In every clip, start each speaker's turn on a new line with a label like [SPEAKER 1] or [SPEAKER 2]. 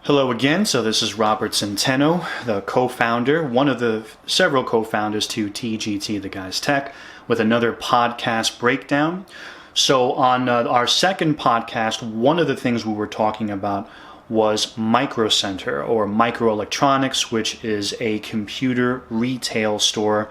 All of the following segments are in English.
[SPEAKER 1] Hello again. So this is Robert Centeno, the co-founder, one of the several co-founders to TGT, The Guys Tech, with another podcast breakdown. So on our second podcast, one of the things we were talking about was Micro Center, or microelectronics, which is a computer retail store.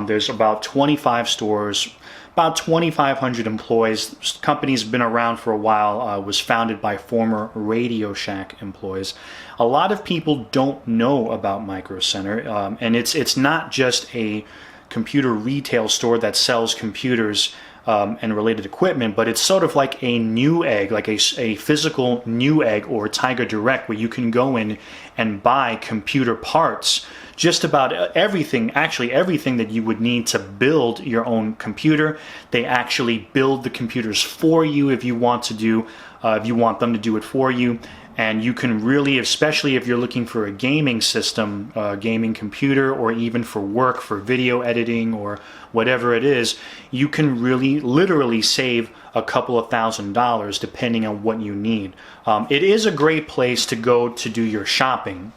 [SPEAKER 1] There's about 25 stores, about 2,500 employees. This company's been around for a while, was founded by former Radio Shack employees. A lot of people don't know about Micro Center, and it's not just a computer retail store that sells computers and related equipment, but it's sort of like a Newegg, like a physical Newegg or Tiger Direct, where you can go in and buy computer parts, just about everything, actually everything that you would need to build your own computer. They actually build the computers for you if you want them to do it for you. And you can really, especially if you're looking for a gaming system, gaming computer, or even for work, for video editing or whatever it is, you can really literally save a couple of $1,000s depending on what you need. It is a great place to go to do your shopping.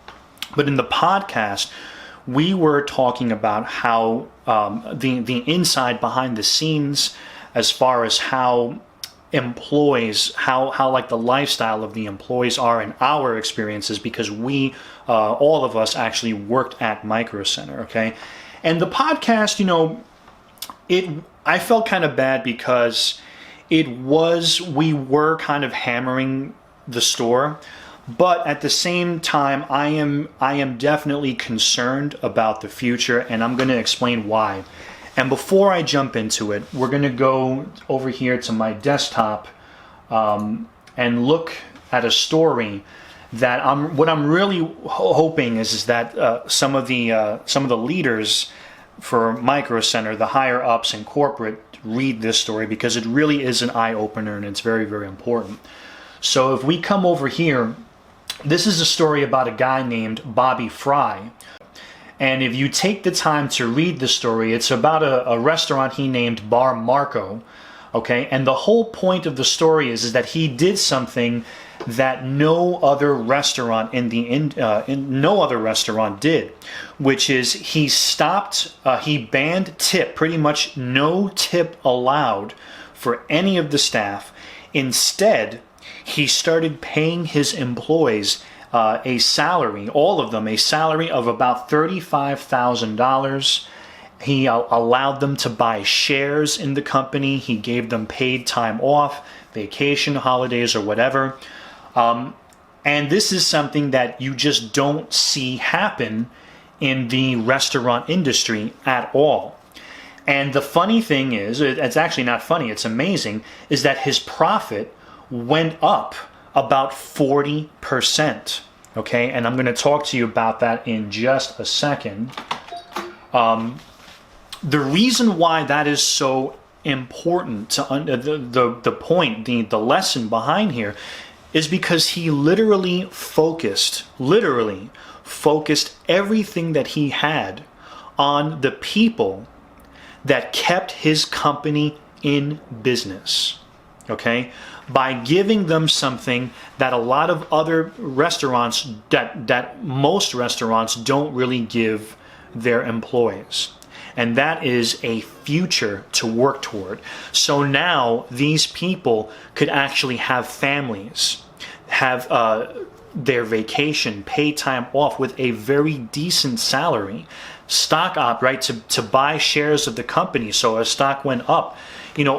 [SPEAKER 1] But in the podcast, we were talking about how the inside behind the scenes, as far as how employees, how like the lifestyle of the employees are in our experiences, because we all of us actually worked at Micro Center. Okay, and the podcast, I felt kind of bad because we were kind of hammering the store, but at the same time I am definitely concerned about the future, and I'm going to explain why. And before I jump into it, we're going to go over here to my desktop and look at a story that what I'm really hoping is that some of the leaders for Micro Center, the higher ups in corporate, read this story, because it really is an eye opener and it's very, very important. So if we come over here, this is a story about a guy named Bobby Fry. And if you take the time to read the story, it's about a restaurant he named Bar Marco, okay? And the whole point of the story is that he did something that no other restaurant no other restaurant did, which is he banned tip, pretty much no tip allowed for any of the staff. Instead, he started paying his employees a salary, all of them, a salary of about $35,000. He allowed them to buy shares in the company. He gave them paid time off, vacation, holidays, or whatever. And this is something that you just don't see happen in the restaurant industry at all. And the funny thing is, it's actually not funny, it's amazing, is that his profit went up about 40%. Okay, and I'm going to talk to you about that in just a second. The reason why that is so important to the point, the lesson behind here, is because he literally focused everything that he had on the people that kept his company in business. Okay, by giving them something that a lot of other restaurants, that most restaurants don't really give their employees. And that is a future to work toward. So now these people could actually have families, have their vacation, pay time off with a very decent salary, stock op, right, to buy shares of the company. So as stock went up,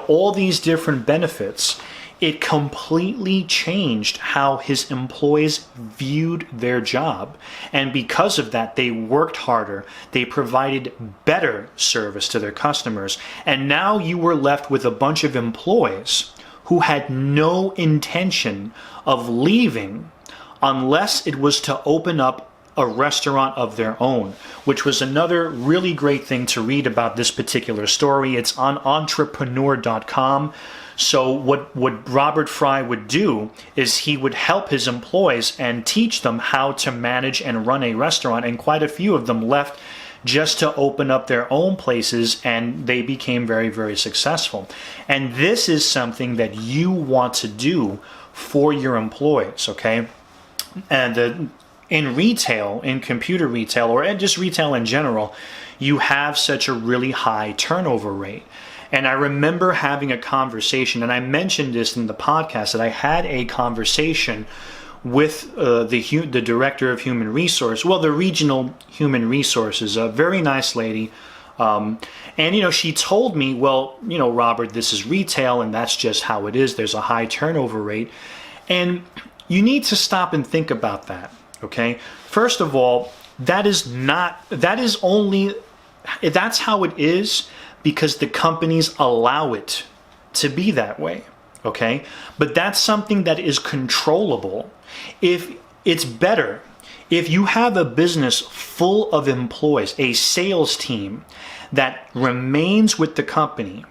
[SPEAKER 1] all these different benefits. It completely changed how his employees viewed their job. And because of that, they worked harder. They provided better service to their customers. And now you were left with a bunch of employees who had no intention of leaving unless it was to open up a restaurant of their own, which was another really great thing to read about this particular story. It's on entrepreneur.com. So what Robert Fry would do is he would help his employees and teach them how to manage and run a restaurant, and quite a few of them left just to open up their own places, and they became very, very successful. And this is something that you want to do for your employees, okay? And in retail, in computer retail, or just retail in general, you have such a really high turnover rate. And I remember having a conversation, and I mentioned this in the podcast, that I had a conversation with the director of human resource, well, the regional human resources, a very nice lady. And she told me, well, Robert, this is retail, and that's just how it is. There's a high turnover rate. And you need to stop and think about that, okay? First of all, that's how it is because the companies allow it to be that way, okay? But that's something that is controllable. If it's better, if you have a business full of employees, a sales team that remains with the company,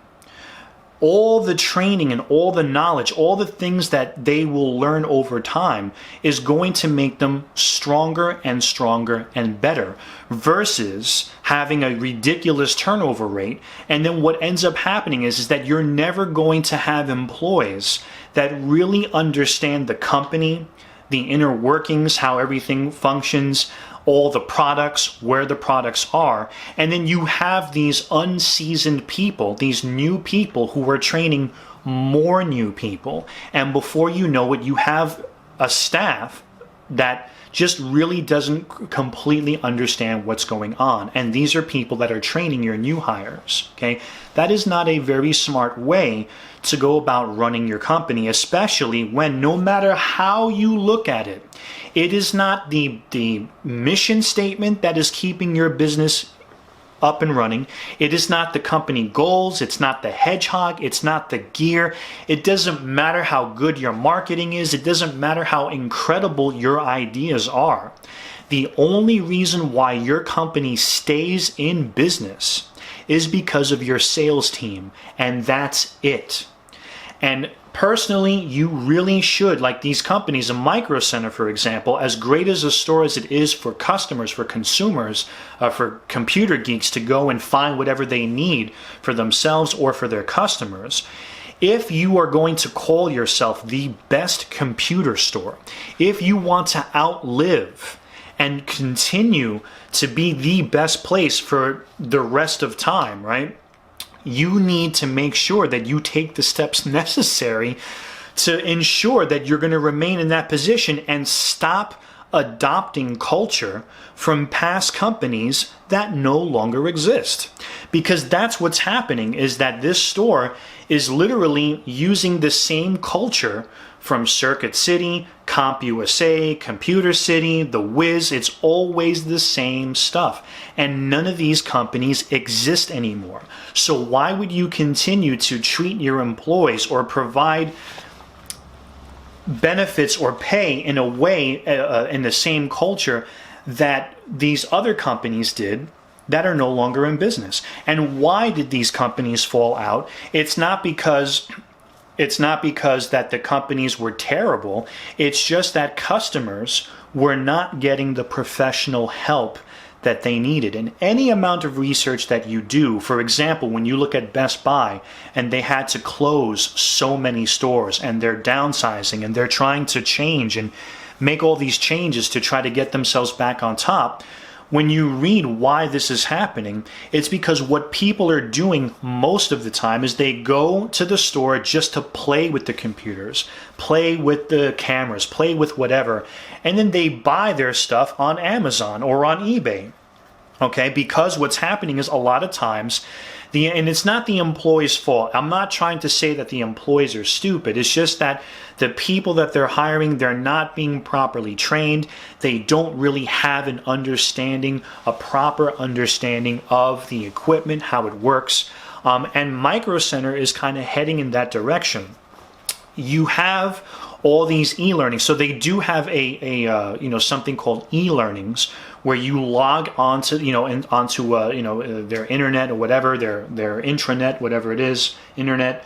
[SPEAKER 1] all the training and all the knowledge, all the things that they will learn over time is going to make them stronger and stronger and better versus having a ridiculous turnover rate. And then what ends up happening is that you're never going to have employees that really understand the company, the inner workings, how everything functions, all the products, where the products are. And then you have these unseasoned people, these new people who are training more new people. And before you know it, you have a staff that just really doesn't completely understand what's going on. And these are people that are training your new hires, okay? That is not a very smart way to go about running your company, especially when no matter how you look at it, it is not the mission statement that is keeping your business up and running. It is not the company goals. It's not the hedgehog. It's not the gear. It doesn't matter how good your marketing is. It doesn't matter how incredible your ideas are. The only reason why your company stays in business is because of your sales team, and that's it. And personally, you really should, like these companies, a Micro Center, for example, as great as a store as it is for customers, for consumers, for computer geeks to go and find whatever they need for themselves or for their customers, if you are going to call yourself the best computer store, if you want to outlive and continue to be the best place for the rest of time, right? You need to make sure that you take the steps necessary to ensure that you're going to remain in that position and stop adopting culture from past companies that no longer exist. Because that's what's happening, is that this store is literally using the same culture from Circuit City, CompUSA, Computer City, The Wiz. It's always the same stuff. And none of these companies exist anymore. So why would you continue to treat your employees or provide benefits or pay in a way, in the same culture that these other companies did that are no longer in business? And why did these companies fall out? It's not because that the companies were terrible. It's just that customers were not getting the professional help that they needed. And any amount of research that you do, for example, when you look at Best Buy and they had to close so many stores and they're downsizing and they're trying to change and make all these changes to try to get themselves back on top, when you read why this is happening, it's because what people are doing most of the time is they go to the store just to play with the computers, play with the cameras, play with whatever, and then they buy their stuff on Amazon or on eBay. Okay, because what's happening is a lot of times, and it's not the employee's fault. I'm not trying to say that the employees are stupid. It's just that the people that they're hiring, they're not being properly trained. They don't really have an understanding, a proper understanding of the equipment, how it works. And Micro Center is kind of heading in that direction. You have all these e-learning. So they do have something called e-learnings where you log onto their internet or whatever, their intranet, whatever it is, internet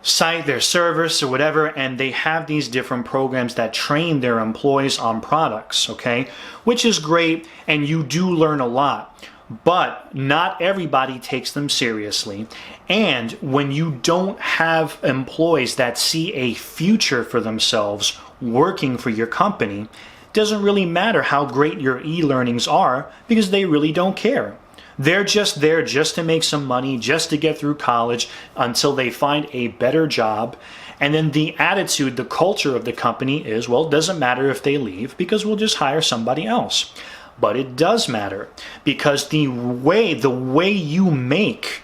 [SPEAKER 1] site, their service or whatever, and they have these different programs that train their employees on products, okay? Which is great, and you do learn a lot. but not everybody takes them seriously. And when you don't have employees that see a future for themselves working for your company, it doesn't really matter how great your e-learnings are, because they really don't care. They're just there just to make some money, just to get through college until they find a better job. And then the attitude, the culture of the company is, well, it doesn't matter if they leave because we'll just hire somebody else. But it does matter, because the way you make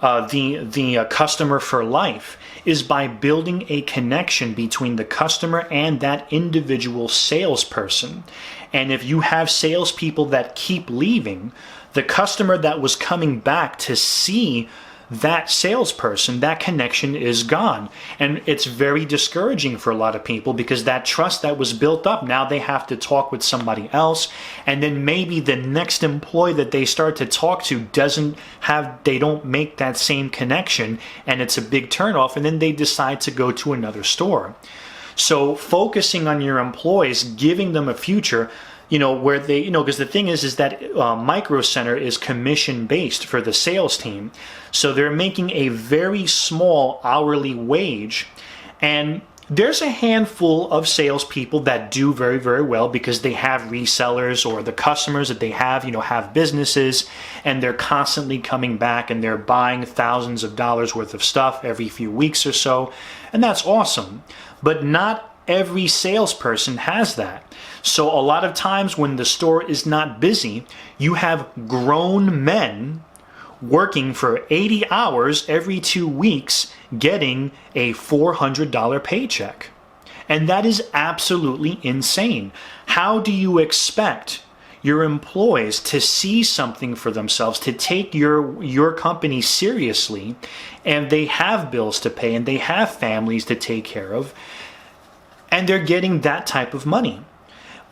[SPEAKER 1] the customer for life is by building a connection between the customer and that individual salesperson. And if you have salespeople that keep leaving, the customer that was coming back to see that salesperson, that connection is gone. And it's very discouraging for a lot of people, because that trust that was built up, now they have to talk with somebody else. And then maybe the next employee that they start to talk to they don't make that same connection, and it's a big turnoff, and then they decide to go to another store. So focusing on your employees, giving them a future, where they, because the thing is that Micro Center is commission based for the sales team. So they're making a very small hourly wage. And there's a handful of salespeople that do very, very well because they have resellers, or the customers that they have businesses, and they're constantly coming back and they're buying thousands of dollars worth of stuff every few weeks or so. And that's awesome. But not every salesperson has that. So a lot of times when the store is not busy, you have grown men working for 80 hours every 2 weeks getting a $400 paycheck. And that is absolutely insane. How do you expect your employees to see something for themselves, to take your company seriously, and they have bills to pay and they have families to take care of, and they're getting that type of money?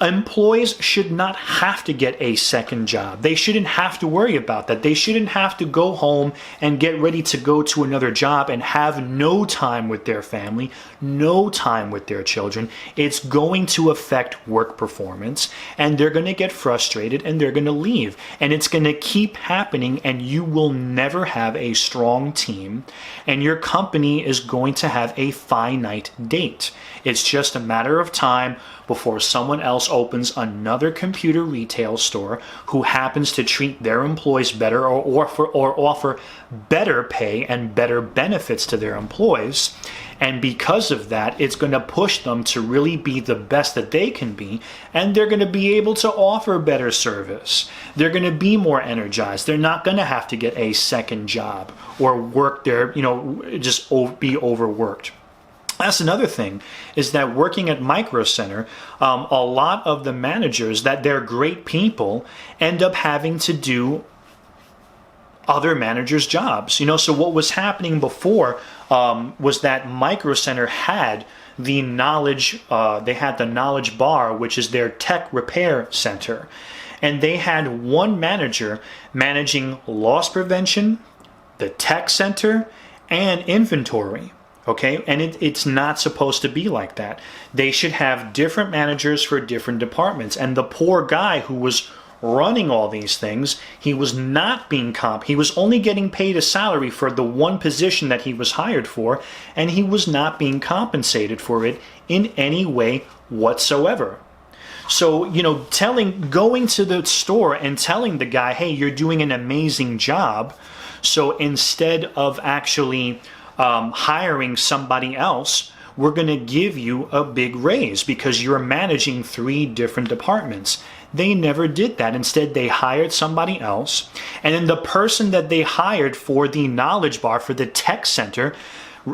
[SPEAKER 1] Employees should not have to get a second job. They shouldn't have to worry about that. They shouldn't have to go home and get ready to go to another job and have no time with their family, no time with their children. It's going to affect work performance, and they're going to get frustrated and they're going to leave. And it's going to keep happening, and you will never have a strong team, and your company is going to have a finite date. It's just a matter of time before someone else opens another computer retail store who happens to treat their employees better, or offer better pay and better benefits to their employees. And because of that, it's going to push them to really be the best that they can be, and they're going to be able to offer better service. They're going to be more energized. They're not going to have to get a second job or work there, just be overworked. That's another thing, is that working at Micro Center, a lot of the managers, that they're great people, end up having to do other managers' jobs. So what was happening before was that Micro Center had the knowledge, the knowledge bar, which is their tech repair center. And they had one manager managing loss prevention, the tech center, and inventory. Okay, and it's not supposed to be like that. They should have different managers for different departments. And the poor guy who was running all these things, he was not being he was only getting paid a salary for the one position that he was hired for, and he was not being compensated for it in any way whatsoever. So, going to the store and telling the guy, hey, you're doing an amazing job. So instead of actually hiring somebody else, we're going to give you a big raise because you're managing 3 different departments. They never did that. Instead, they hired somebody else. And then the person that they hired for the knowledge bar, for the tech center,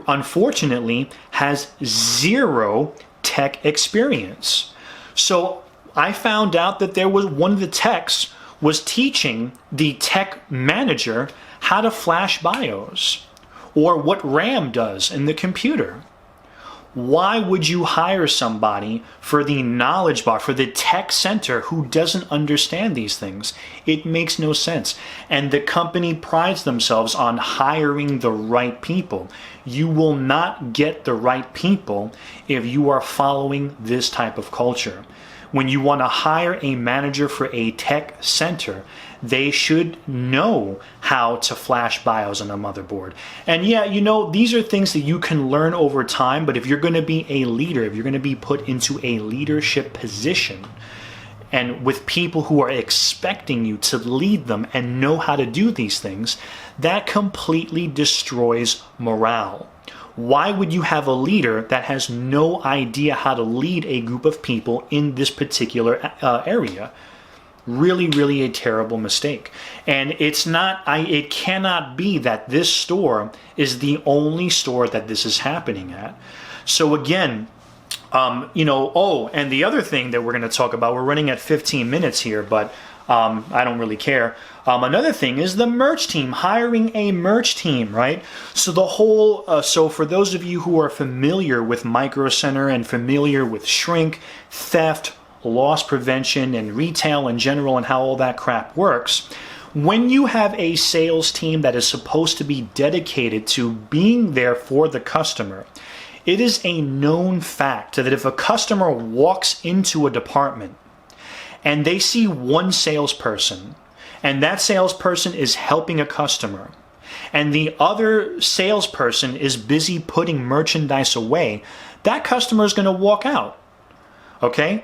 [SPEAKER 1] unfortunately, has 0 tech experience. So I found out that there was one of the techs was teaching the tech manager how to flash BIOS, or what RAM does in the computer. Why would you hire somebody for the knowledge bar, for the tech center, who doesn't understand these things? It makes no sense. And the company prides themselves on hiring the right people. You will not get the right people if you are following this type of culture. when you want to hire a manager for a tech center, they should know how to flash BIOS on a motherboard. And yeah, these are things that you can learn over time, but if you're going to be a leader, if you're going to be put into a leadership position, and with people who are expecting you to lead them and know how to do these things, that completely destroys morale. Why would you have a leader that has no idea how to lead a group of people in this particular area? Really, really a terrible mistake. And it cannot be that this store is the only store that this is happening at. So again, and the other thing that we're going to talk about, we're running at 15 minutes here, but I don't really care. Another thing is the merch team, hiring a merch team, right? So so for those of you who are familiar with Micro Center and familiar with shrink, theft, loss prevention, and retail in general and how all that crap works, when you have a sales team that is supposed to be dedicated to being there for the customer, it is a known fact that if a customer walks into a department and they see one salesperson, and that salesperson is helping a customer, and the other salesperson is busy putting merchandise away, that customer is going to walk out. Okay?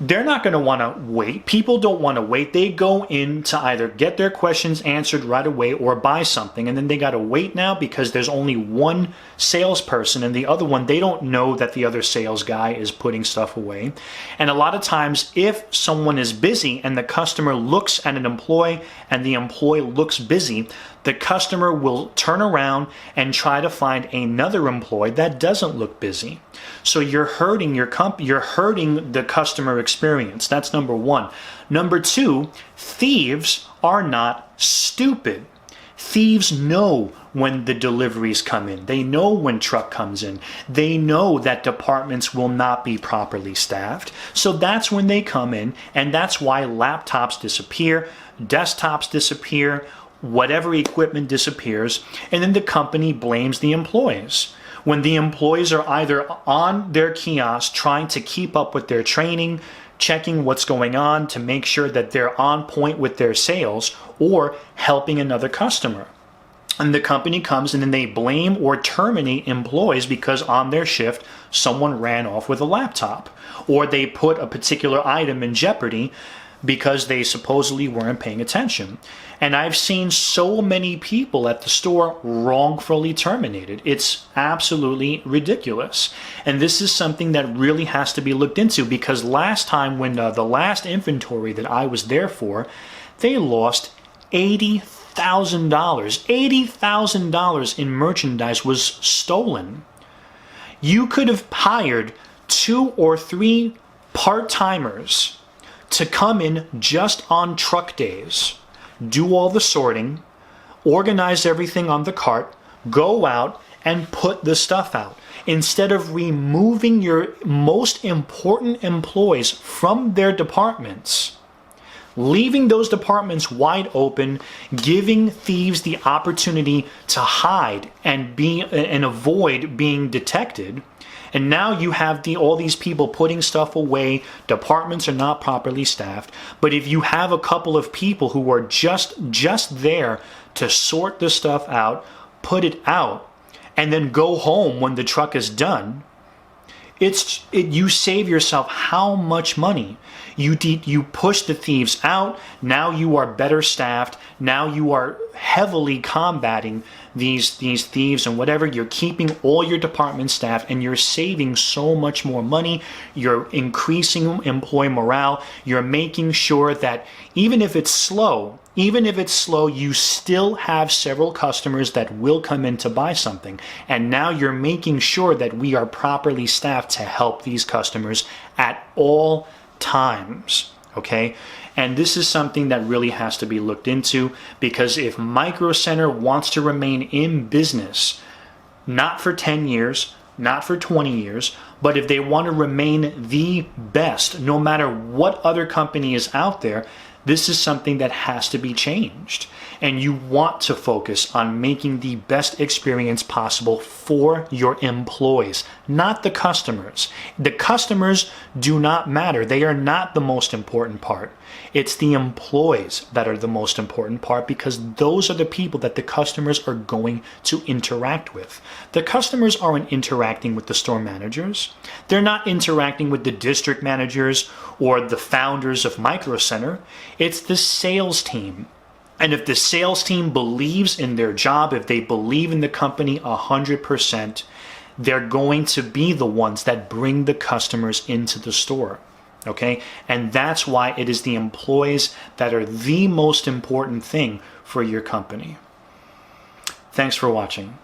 [SPEAKER 1] They're not going to want to wait. People don't want to wait. They go in to either get their questions answered right away or buy something, and then they got to wait now because there's only one salesperson, and the other one, they don't know that the other sales guy is putting stuff away. And a lot of times, if someone is busy and the customer looks at an employee and the employee looks busy, the customer will turn around and try to find another employee that doesn't look busy. So you're hurting you're hurting the customer experience. That's number one. Number two, thieves are not stupid. Thieves know when the deliveries come in. They know when truck comes in. They know that departments will not be properly staffed. So that's when they come in, and that's why laptops disappear, desktops disappear, whatever equipment disappears, and then the company blames the employees. When the employees are either on their kiosk trying to keep up with their training, checking what's going on to make sure that they're on point with their sales, or helping another customer. And the company comes and then they blame or terminate employees because on their shift someone ran off with a laptop, or they put a particular item in jeopardy because they supposedly weren't paying attention. And I've seen so many people at the store wrongfully terminated. It's absolutely ridiculous. And this is something that really has to be looked into, because last time when the last inventory that I was there for, they lost $80,000. $80,000 in merchandise was stolen. You could have hired 2 or 3 part-timers to come in just on truck days, do all the sorting, organize everything on the cart, go out and put the stuff out. Instead of removing your most important employees from their departments, leaving those departments wide open, giving thieves the opportunity to hide and avoid being detected. And now you have all these people putting stuff away. Departments are not properly staffed. But if you have a couple of people who are just there to sort the stuff out, put it out, and then go home when the truck is done, you save yourself how much money? You push the thieves out. Now you are better staffed. Now you are heavily combating these thieves and whatever. You're keeping all your department staff, and you're saving so much more money. You're increasing employee morale. You're making sure that even if it's slow, you still have several customers that will come in to buy something. And now you're making sure that we are properly staffed to help these customers at all times. Okay? And this is something that really has to be looked into, because if Micro Center wants to remain in business, not for 10 years, not for 20 years, but if they want to remain the best, no matter what other company is out there, this is something that has to be changed. and you want to focus on making the best experience possible for your employees, not the customers. The customers do not matter. They are not the most important part. It's the employees that are the most important part, because those are the people that the customers are going to interact with. The customers aren't interacting with the store managers. They're not interacting with the district managers or the founders of Micro Center. It's the sales team. And if the sales team believes in their job, if they believe in the company 100%, they're going to be the ones that bring the customers into the store. Okay? And that's why it is the employees that are the most important thing for your company. Thanks for watching.